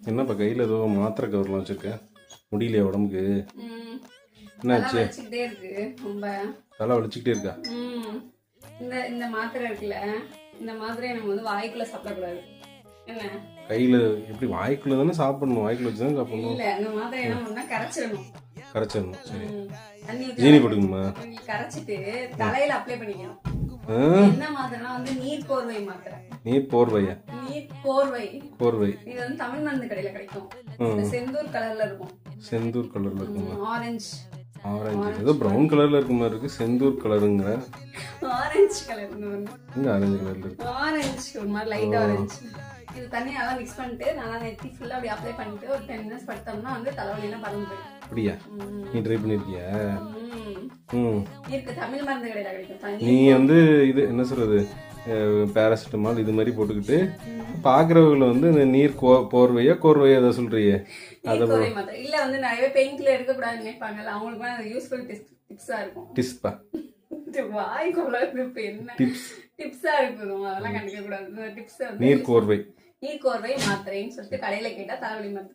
என்னப்பா கையில் ஏதோ மாத்திரை கவர்லாம் வச்சிருக்க? முடியலையா உடம்புக்கு? என்னாச்சு? வலிச்சுக்கிட்டே இருக்கு ரொம்ப. தலை வலிச்சுக்கிட்டே இருக்கா? இந்த இந்த மாத்திரை இருக்குல்ல, இந்த மாத்திரையை நம்ம வந்து வாய்க்குள்ள சாப்பிடக்கூடாது. என்ன கையில் எப்படி வாய்க்குள்ள தானே சாப்பிடணும்? வாய்க்குள்ள வச்சு தான் சாப்பிடணும். இல்ல, இந்த மாத்திரை என்ன பண்ணா கரைச்சிடணும். கரைச்சிடணும். சரி. தண்ணி ஜீனி போட்டுக்கணுமா? கரைச்சிட்டு தலையில அப்ளை பண்ணிக்கணும். என்ன மாத்திரைனா வந்து நீர் கோர்வை மாத்திரை. நீர் போர்வையா? நீர் கோர்வை. கோர்வை. இது வந்து தமிழ் மருந்து கடையில கிடைக்கும். செந்தூர் கலர்ல இருக்கும். செந்தூர் கலர்ல இருக்குமா? ஆரஞ்சு. ஆரஞ்சு ஏதோ ப்ரௌன் கலர்ல இருக்க மாதிரி இருக்கு. செந்தூர் கலருங்கிற. Orange colour. இங்க ஆரஞ்சு கலர்ல இருக்கு. ஆரஞ்சு ஒரு மாதிரி லைட் ஆரஞ்சு. இது தண்ணி நல்லா மிக்ஸ் பண்ணிட்டு நல்லா நெத்தி ஃபுல்லா அப்படி அப்ளை பண்ணிட்டு ஒரு 10 மினிட்ஸ் படுத்தோம்னா வந்து தலைவலியெல்லாம் பறந்து போயிடும். அப்படியா? நீ ட்ரை பண்ணிருக்கியா? இருக்கு, தமிழ் மருந்து கடையில கிடைக்கும். நீ வந்து இது என்ன சொல்றது, பேராசிட்டமால் இது மாதிரி போட்டுக்கிட்டு பாக்குறவங்களை வந்து இந்த நீர் போர்வையா கோர்வையா அதை சொல்றியே? இல்ல வந்து நிறைய பெயின் கில்லர் எடுக்க கூடாதுன்னு நினைப்பாங்கல்ல, அவங்களுக்கு அது யூஸ்ஃபுல் டிப்ஸா இருக்கும். டிப்ஸ்பா? வாய்க்குள்ள என்ன டிப்ஸா இருக்கும், அதெல்லாம் கண்டுக்க கூடாது. டிப்ஸ் வந்து நீர் கோர்வை மாத்திரைன்னு சொல்லிட்டு கடையில கேட்டா தலைவலி மருந்து